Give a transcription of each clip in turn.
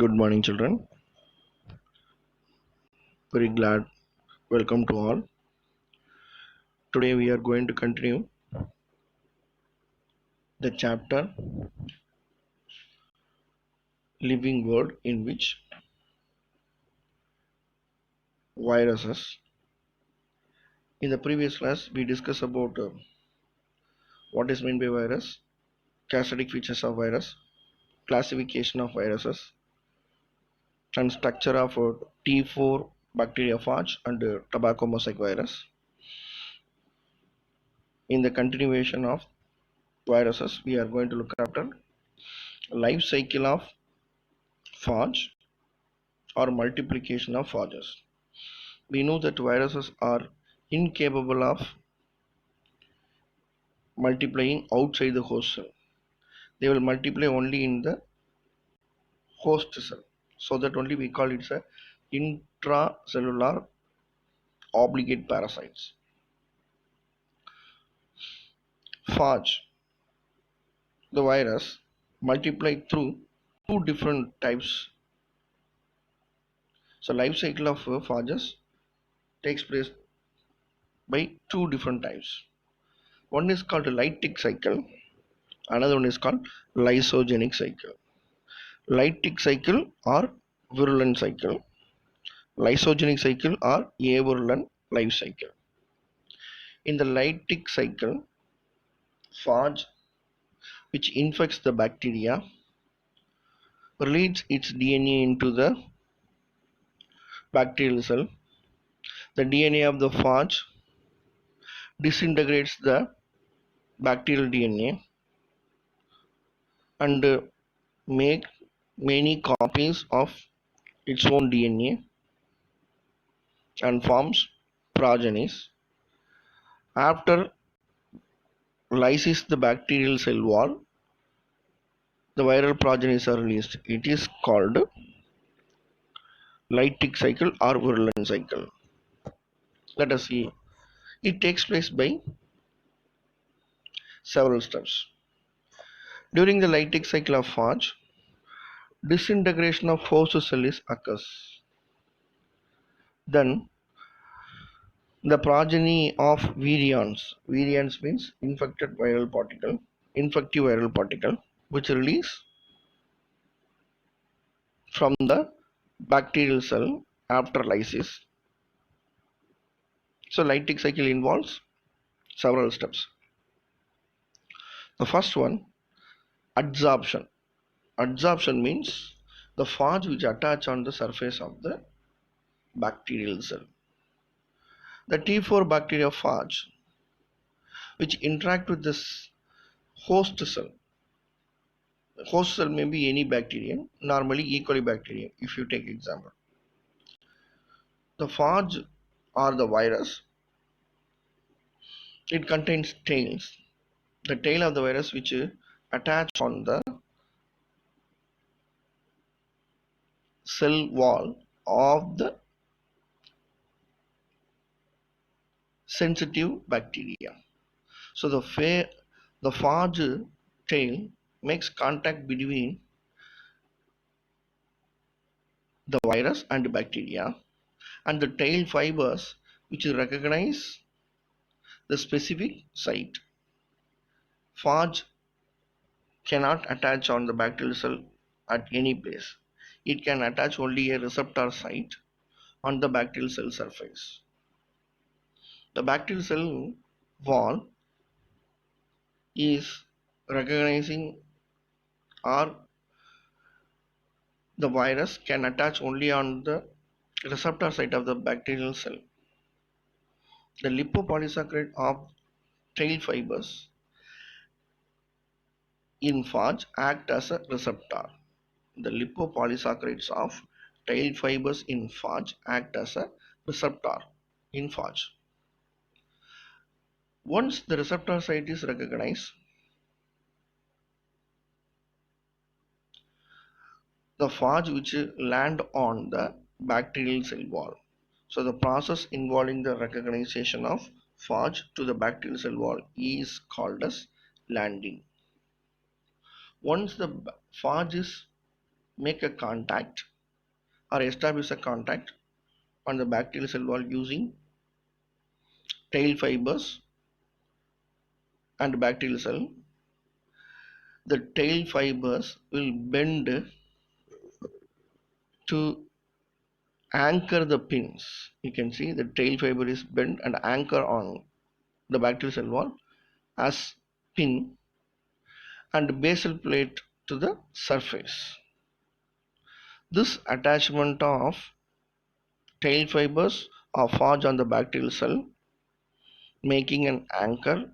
Good morning, children. Very glad. Welcome to all. Today we are going to continue the chapter Living World, in which viruses. In the previous class, we discussed about what is meant by virus, characteristic features of virus, classification of viruses, and structure of T4 bacteriophage and tobacco mosaic virus. In the continuation of viruses, we are going to look after life cycle of phage or multiplication of phages. We know that viruses are incapable of multiplying outside the host cell. They will multiply only in the host cell. So that only we call it a intracellular obligate parasites. Phage, the virus, multiply through two different types. So life cycle of phages takes place by two different types. One is called light tick cycle, another one is called lysogenic cycle. Light tick cycle or virulent cycle, lysogenic cycle or avirulent life cycle. In the light tick cycle, phage, which infects the bacteria, releases its DNA into the bacterial cell. The DNA of the phage disintegrates the bacterial DNA and make many copies of its own DNA and forms progenies. After lysis the bacterial cell wall, the viral progenies are released. It is called light tick cycle or virulent cycle. Let us see. It takes place by several steps. During the light tick cycle of phage, disintegration of host cell is occurs. Then the progeny of virions. Virions means infected viral particle, infective viral particle, which release from the bacterial cell after lysis. So light tick cycle involves several steps. The first one, adsorption. Adsorption means the phage which attach on the surface of the bacterial cell. The T4 bacteriophage which interact with this host cell. The host cell may be any bacterium, normally E. coli bacterium if you take example. The phage or the virus, it contains tails. The tail of the virus which attach on the cell wall of the sensitive bacteria. So the phage tail makes contact between the virus and bacteria, and the tail fibers which recognize the specific site. Phage cannot attach on the bacterial cell at any place. It can attach only a receptor site on the bacterial cell surface. The bacterial cell wall is recognizing, or the virus can attach only on the receptor site of the bacterial cell. The lipopolysaccharide of tail fibers in phage act as a receptor. The lipopolysaccharides of tail fibers in phage act as a receptor in phage. Once the receptor site is recognized, the phage which land on the bacterial cell wall. So the process involving the recognition of phage to the bacterial cell wall is called as landing. Once the phage is make a contact or establish a contact on the bacterial cell wall using tail fibers and bacterial cell. The tail fibers will bend to anchor the pins. You can see the tail fiber is bent and anchor on the bacterial cell wall as pin and basal plate to the surface. This attachment of tail fibers are forged on the bacterial cell, making an anchor.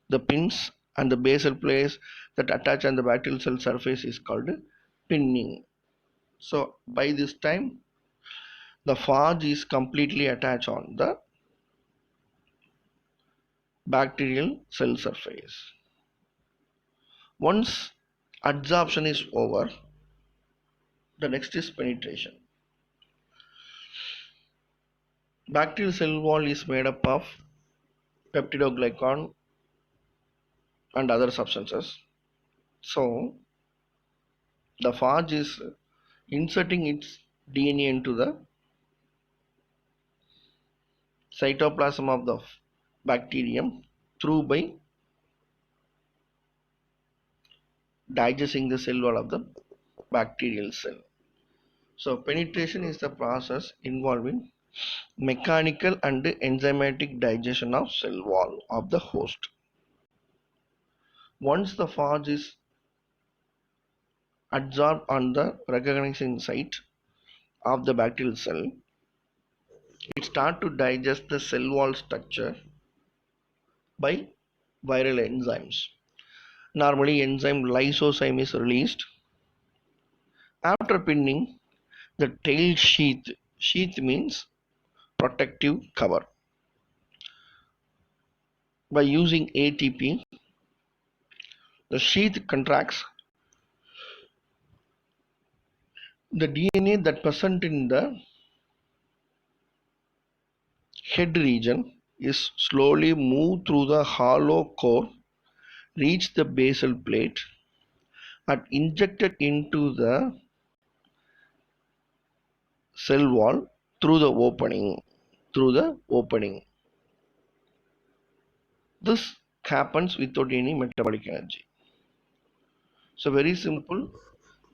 The pins and the basal plates that attach on the bacterial cell surface is called pinning. So by this time, the forge is completely attached on the bacterial cell surface. Once adsorption is over, the next is penetration. Bacterial cell wall is made up of peptidoglycan and other substances. So the phage is inserting its DNA into the cytoplasm of the bacterium through by digesting the cell wall of the bacterial cell. So penetration is the process involving mechanical and enzymatic digestion of cell wall of the host. Once the phage is adsorbed on the recognizing site of the bacterial cell, it starts to digest the cell wall structure by viral enzymes. Normally enzyme lysozyme is released. After pinning, the tail sheath means protective cover. By using ATP, the sheath contracts. The DNA that present in the head region is slowly moved through the hollow core, reach the basal plate, and injected into the cell wall through the opening. This happens without any metabolic energy. So very simple.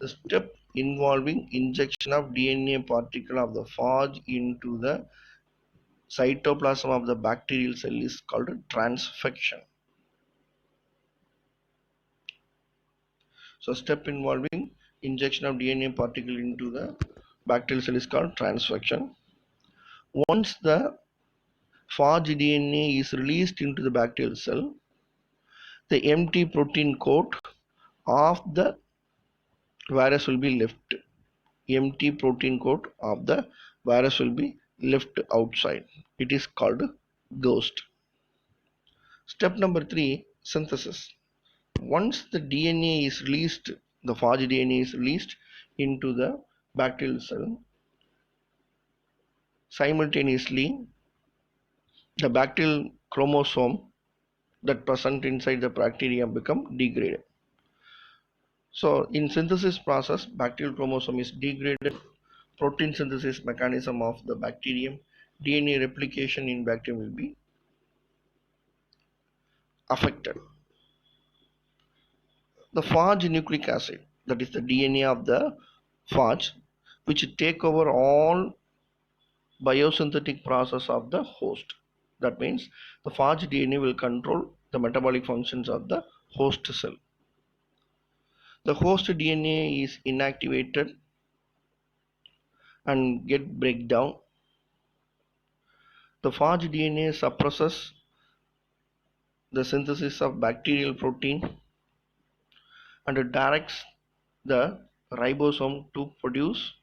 The step involving injection of DNA particle of the phage into the cytoplasm of the bacterial cell is called transfection. So step involving injection of DNA particle into the bacterial cell is called transfection. Once the phage DNA is released into the bacterial cell, the empty protein coat of the virus will be left. Empty protein coat of the virus will be left outside. It is called ghost. Step number 3, synthesis. Once the DNA is released, the phage DNA is released into the bacterial cell, simultaneously the bacterial chromosome that present inside the bacterium become degraded. So in synthesis process, bacterial chromosome is degraded. Protein synthesis mechanism of the bacterium, DNA replication in bacterium will be affected. The phage nucleic acid, that is the DNA of the phage, which take over all biosynthetic process of the host. That means the phage DNA will control the metabolic functions of the host cell. The host DNA is inactivated and get breakdown. The phage DNA suppresses the synthesis of bacterial protein and directs the ribosome to produce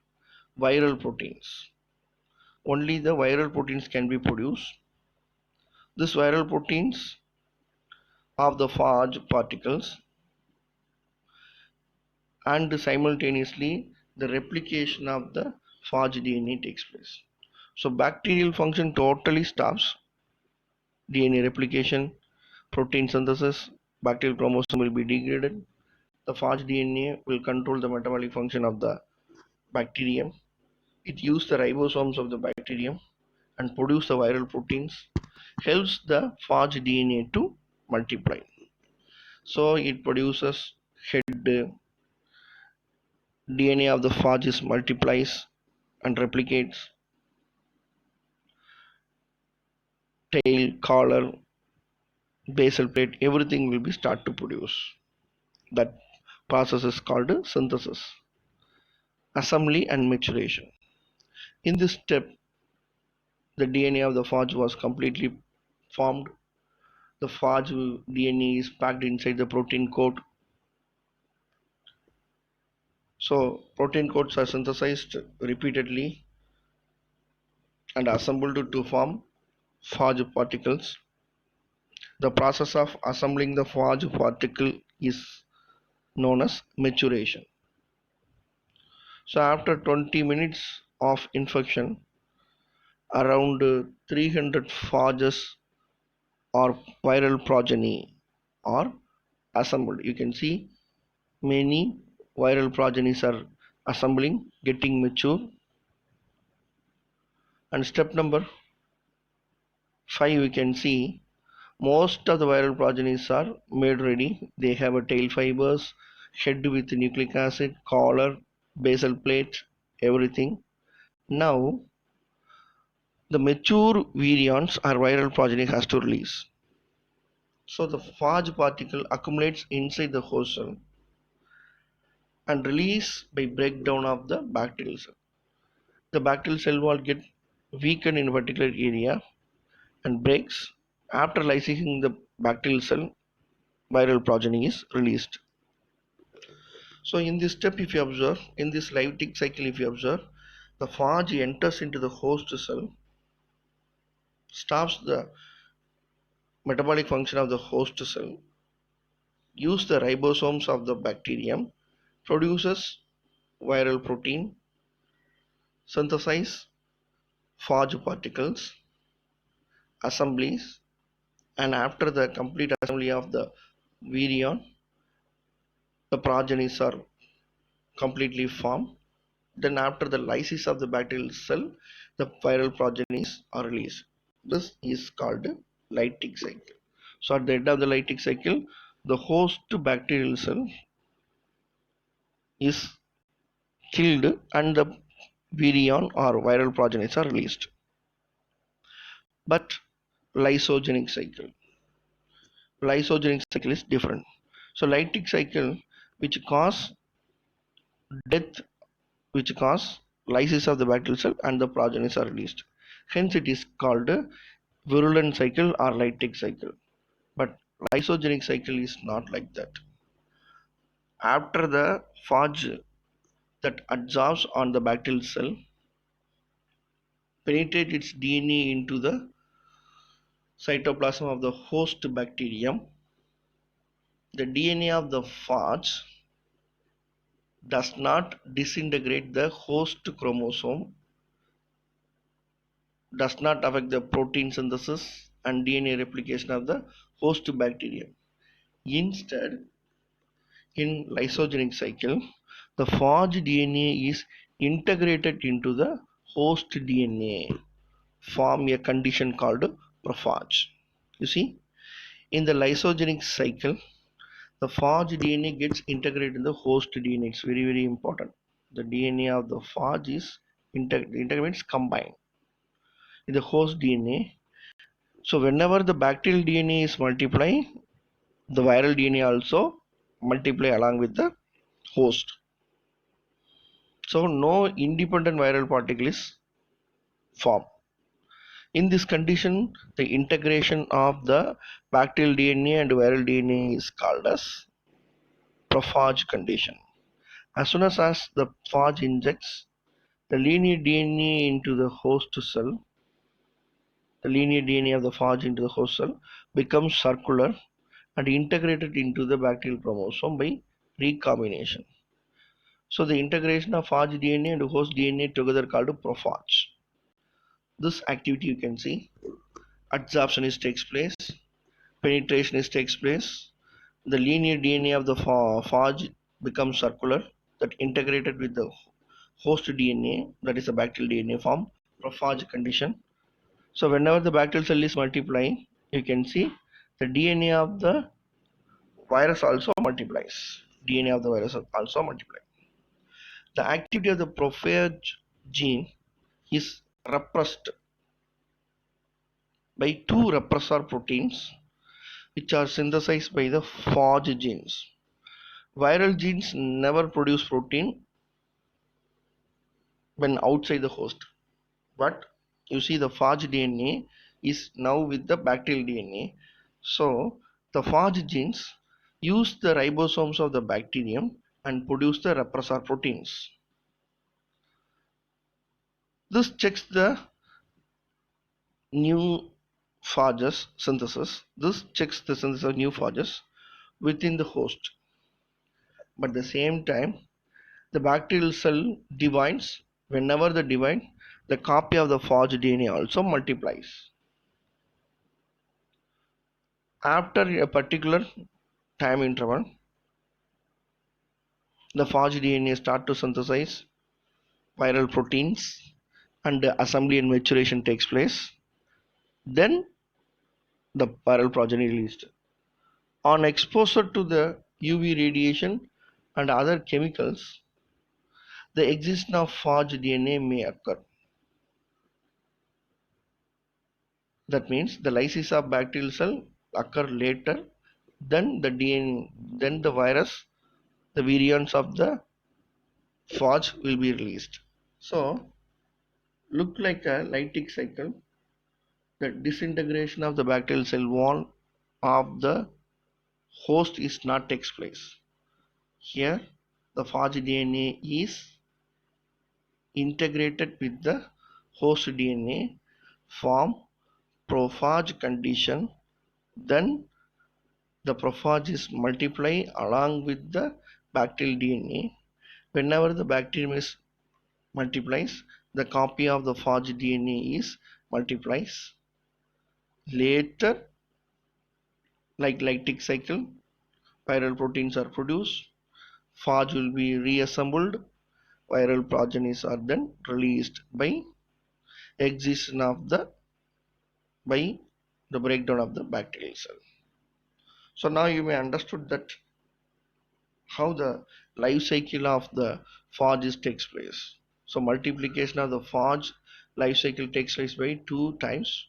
viral proteins. Only the viral proteins can be produced. These viral proteins of the phage particles and simultaneously the replication of the phage DNA takes place. So bacterial function totally stops. DNA replication, protein synthesis, bacterial chromosome will be degraded, The phage DNA will control the metabolic function of the bacterium. It uses the ribosomes of the bacterium and produce the viral proteins, helps the phage DNA to multiply. So it produces head DNA of the phage multiplies and replicates, tail, collar, basal plate, everything will be start to produce. That process is called synthesis, assembly and maturation. In this step, the DNA of the phage was completely formed. The phage DNA is packed inside the protein coat. So protein coats are synthesized repeatedly and assembled to form phage particles. The process of assembling the phage particle is known as maturation. So after 20 minutes of infection, around 300 phages or viral progeny are assembled. You can see many viral progenies are assembling, getting mature. And step number 5, we can see most of the viral progenies are made ready. They have a tail fibers, head with nucleic acid, collar, basal plate, everything. Now the mature virions or viral progeny has to release. So the phage particle accumulates inside the host cell and release by breakdown of the bacterial cell. The bacterial cell wall get weakened in a particular area and breaks. After lysing the bacterial cell, viral progeny is released. So in this step, if you observe, in this lytic cycle, if you observe, the phage enters into the host cell, stops the metabolic function of the host cell, use the ribosomes of the bacterium, produces viral protein, synthesize phage particles, assemblies, and after the complete assembly of the virion, the progenies are completely formed. Then after the lysis of the bacterial cell, the viral progenies are released. This is called lytic cycle. So at the end of the lytic cycle, the host bacterial cell is killed and the virion or viral progenies are released. But lysogenic cycle. Lysogenic cycle is different. So lytic cycle, which cause death, which cause lysis of the bacterial cell and the progenies are released. Hence it is called virulent cycle or lytic cycle. But lysogenic cycle is not like that. After the phage that adsorbs on the bacterial cell, penetrate its DNA into the cytoplasm of the host bacterium, the DNA of the phage does not disintegrate the host chromosome, does not affect the protein synthesis and DNA replication of the host bacterium. Instead, in lysogenic cycle, the phage DNA is integrated into the host DNA, form a condition called prophage. You see, in the lysogenic cycle, the phage DNA gets integrated in the host DNA. It's very, very important. The DNA of the phage is integrates combined in the host DNA. So whenever the bacterial DNA is multiplying, the viral DNA also multiply along with the host. So no independent viral particle is formed. In this condition, the integration of the bacterial DNA and viral DNA is called as prophage condition. As soon as the phage injects the linear DNA into the host cell, the linear DNA of the phage into the host cell becomes circular and integrated into the bacterial chromosome by recombination. So the integration of phage DNA and host DNA together called prophage. This activity you can see, adsorption takes place, penetration takes place, the linear DNA of the phage becomes circular, that integrated with the host DNA, that is the bacterial DNA, form prophage condition. So whenever the bacterial cell is multiplying, you can see the DNA of the virus also multiplies. DNA of the virus also multiplies. The activity of the prophage gene is repressed by two repressor proteins which are synthesized by the phage genes. Viral genes never produce protein when outside the host, but you see the phage DNA is now with the bacterial DNA. So the phage genes use the ribosomes of the bacterium and produce the repressor proteins. This checks the new phages synthesis. This checks the synthesis of new phages within the host. But at the same time, the bacterial cell divides. Whenever they divide, the copy of the phage DNA also multiplies. After a particular time interval, the phage DNA start to synthesize viral proteins and the assembly and maturation takes place. Then the viral progeny released. On exposure to the UV radiation and other chemicals, the existence of phage DNA may occur. That means the lysis of bacterial cell occur later than the DNA, then the virus, the virions of the phage will be released. So, look like a lytic cycle. The disintegration of the bacterial cell wall of the host is not takes place. Here, the phage DNA is integrated with the host DNA, form prophage condition, then the prophages multiply along with the bacterial DNA. Whenever the bacterium is multiplies, the copy of the phage DNA is multiplies. Later, like lytic cycle, viral proteins are produced, phage will be reassembled, viral progenies are then released by excision of the by the breakdown of the bacterial cell. So now you may understood that how the life cycle of the phage takes place. So multiplication of the phage life cycle takes place by two times: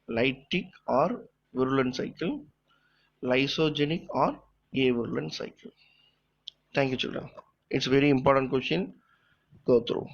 lytic or virulent cycle, lysogenic or avirulent cycle. Thank you, children. It's a very important question. Go through.